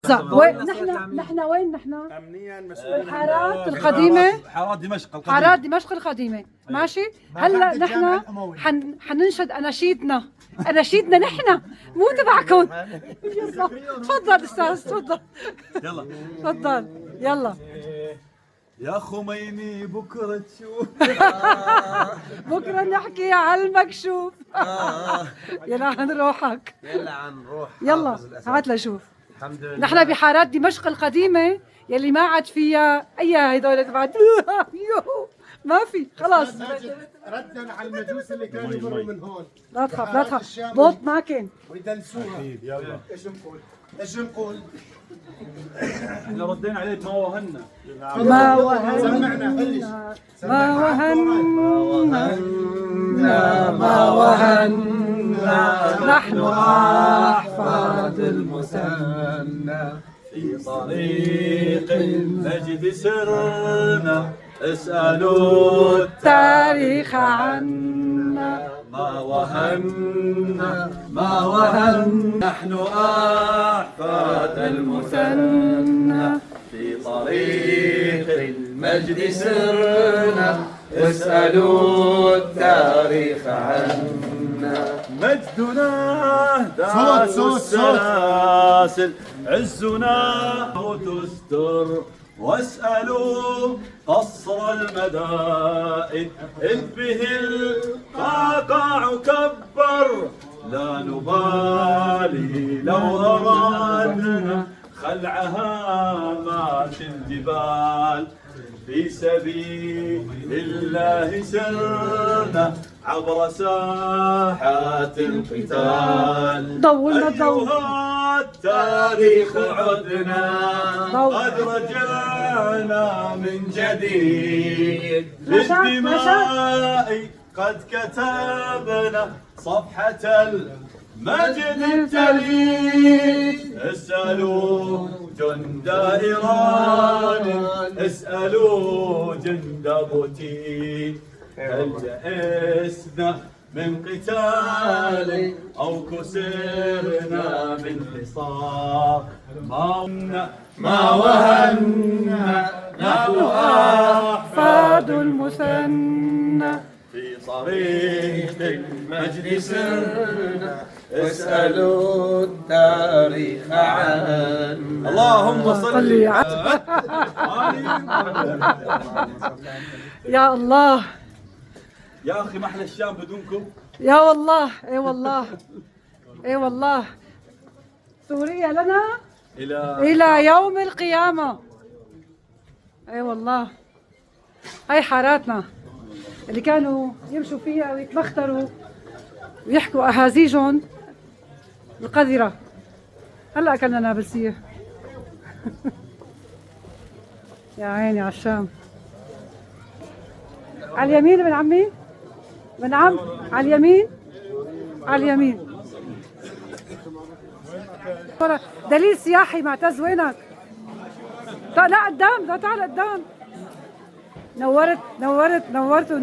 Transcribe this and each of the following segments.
وين نحن وين نحن؟ امنيا مسؤولين الحارات القديمة، حارات دمشق القديمة، ماشي؟ هلا نحن حننشد اناشيدنا نحن مو تبعكم. يلا تفضل استاذ، تفضل يلا تفضل يلا. يا خميني بكرة تشوف بكره نحكي على المكشوف. يلعن روحك، يلعن روح يلا هات لشوف. الحمد لله. نحن بحارات دمشق القديمة يلي ما عاد فيها أي هدول تبعت ما في خلاص. ردا على المجوس اللي كانوا يمروا من هون. لا تخاف لا تخاف، بوط ما كان. ويدلسوها. يلا ايش نقول؟ احنا ردينا عليه بما وهنا. ما وهنا سمعنا بلش. ما وهنا ما وهنا نحن أحفاد المثنى في طريق المجد سرنا، اسألوا التاريخ عنا. ما وهنا ما وهنا، نحن أحفاد المثنى في طريق المجد سرنا، اسألوا التاريخ عنا. مجدنا داس السلاسل، عزنا تستر، واسألوا قصر المدائن إذ به القعقاع كبر. لا نبالي لو أرادنا خلعها مات الجبال، في سبيل الله سرنا عبر ساحات القتال. ضوّلنا الضوء. أيها التاريخ عدنا، قد رجعنا من جديد بالدماء، قد كتبنا صفحة المجد التليد. اسألوا جند إيران، اسألوا جند بوتين، هل يئسنا من قتال أو كسرنا من حصار؟ ما وهنا نحن أحفاد المثنى في طريق المجد سرنا، اسألوا التاريخ عنا. اللهم صل يا الله. يا أخي ما أحلى الشام بدونكم. يا والله اي والله اي والله. سوريا لنا إلى يوم القيامة. اي والله. هاي حاراتنا اللي كانوا يمشوا فيها ويتمختروا ويحكوا أهازيجهم القذرة. هلا أكلنا نابلسية. يا عيني على الشام. على اليمين ابن عمي، ابن عم، على اليمين على اليمين. دليل سياحي. معتز وينك؟ لا قدام، لا تعال قدام. نورتوا.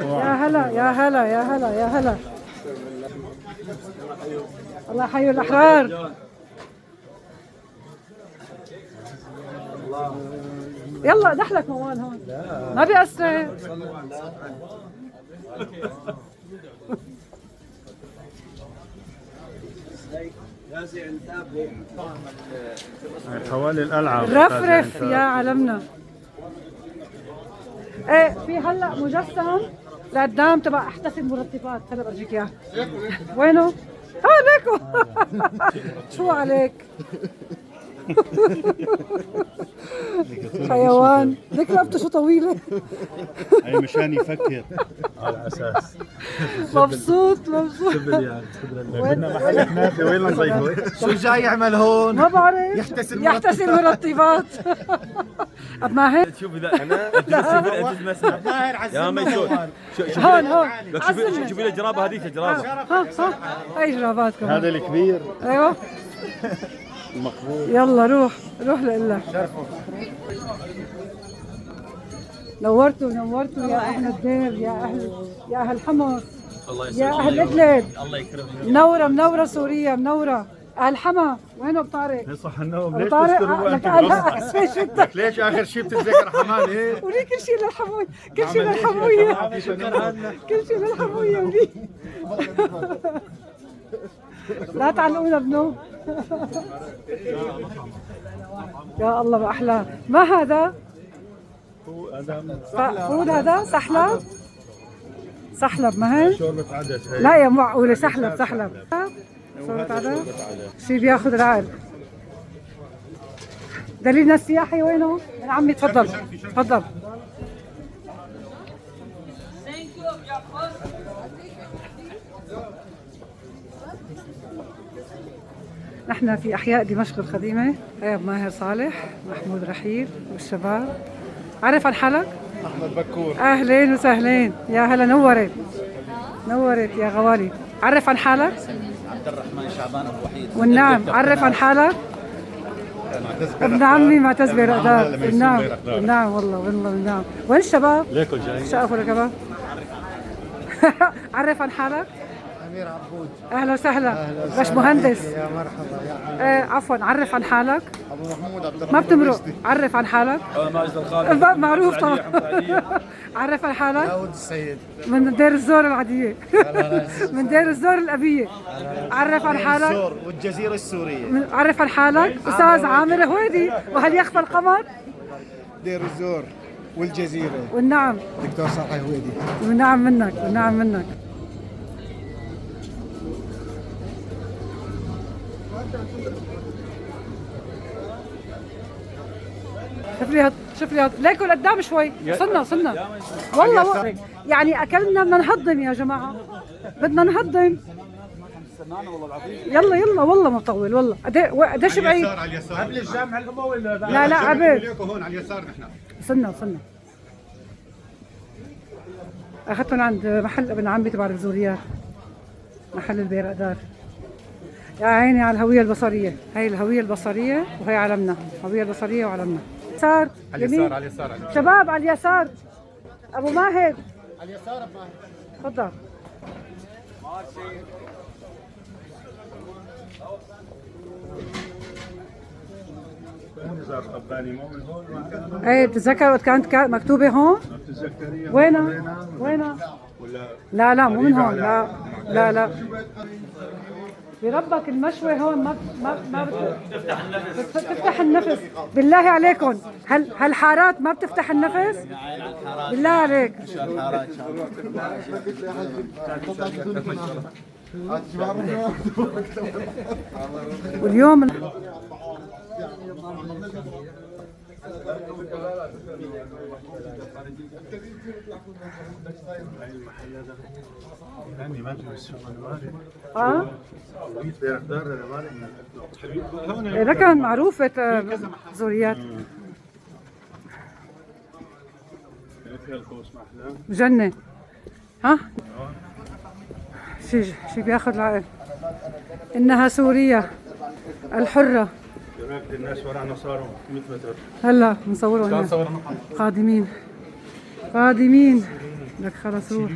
يا هلا يا هلا يا هلا يا هلا. الله يحيي الأحرار. يلا دخلك موال هون ما بيأثر. حوالي الألعاب رفرف يا علمنا. ايه في هلا مجسم لقدام تبع احتسب مرتبات. هلا برجيك اياه. وينه؟ ليكو. شو عليك؟ حيوان. ليك رقبته شو طويلة. هي مشان يفكر على أساس. مبسوط. بدنا محل كنافة، وين نضيفه؟ شو جاي يعمل هون؟ ما بعرف. يحتسب مرتبات. أب ماهر. شوف إذا أنا ماهر عزيز يا ميسون. هون شوفي لي الجرابة هذيك الجرابة. ها هاي جراباتكم. هذا الكبير ايوه المقبول. يلا روح لإلك. نورتوا يا أهل الدير، يا أهل حمص، الله يا أهل إدلب. الله يكرمك. منورة سوريا، منورة. الحما وينه ابو طارق؟ يصح النوم ابو ليش طارق تذكروا لك انت لا اسمع شو بدك لك ليش اخر شيء بتتذكر حمام ايه؟ ولي كل شيء للحمويه كل شيء للحمويه كل شيء للحمويه ولي لا تعلقونا بنوم يا الله ما احلى ما هذا؟ فول هذا سحلب سحلب ما هي؟ شوربة عدس هي لا يا معقولة سحلب سحلب شوربة عدس شي بياخذ العقل دليلنا السياحي وينه؟ يا عمي تفضل تفضل نحن في أحياء دمشق القديمة. هي أبو ماهر صالح محمود رحيل والشباب. عرف عن حالك؟ احمد بكور أهلين وسهلين يا هلا نورت نورت يا غوالي. عرف عن حالك؟ عبد الرحمن شعبان ابو وحيد. والنعم عرف عن حالك؟ ابن عمي معتز بيرقدار. النعم النعم والله والله النعم. وين الشباب؟ ليكو جاي شقفوا لكباب. عرف عن حالك؟ امير عبود. اهلا وسهلا. باش مهندس. يا مرحبا. عفوا عرف عن حالك؟ ابو محمود عبد الرحمن. ما بتمرق. عرف عن حالك؟ ماجد الخالد معروف طبعا. عرف عن حالك؟ داود السيد. من دير الزور العادية. من دير الزور الأبية. عرف عن حالك؟ والجزيرة السورية. عرف عن حالك؟ أستاذ عامر هويدي. وهل يخفى القمر؟ دير الزور والجزيرة. والنعم دكتور صالح هويدي. والنعم منك والنعم منك. شوف لي ليكوا لقدام شوي. وصلنا والله يعني اكلنا بدنا نهضم يا جماعه بدنا نهضم. يلا والله ما طول والله قديش بعيد؟ على اليسار. قبل الجامع الأموي لا قبل. هون على اليسار نحن. وصلنا اخذتهم عند محل ابن عمي تبع البزوريات محل البيرقدار. يا عيني على الهوية البصرية. هاي الهوية البصرية وهي علمنا. هوية البصرية وعلمنا. يسار يمين على اليسار. شباب على اليسار. أبو ماهر على اليسار ابو ماهر. تفضل. نزار قباني مو من هون ايه بتتذكر وقت كانت مكتوبة هون؟ بتتذكريها وينها؟ ولا لا مو من هون. لا بربك المشوي هون ما بتفتح النفس. بالله عليكم هالحارات ما بتفتح النفس؟ بالله عليك. واليوم يعني ما في السوق المالي اه بيت بيرقدار المالي من لكن معروفة زوريات فيها الكوس محلاه جنة. ها شي بياخذ العقل. إنها سوريا الحرة. هناك الناس ورانا صاروا 100 متر. هلا بنصوروا هنا. قادمين لك خلص روح.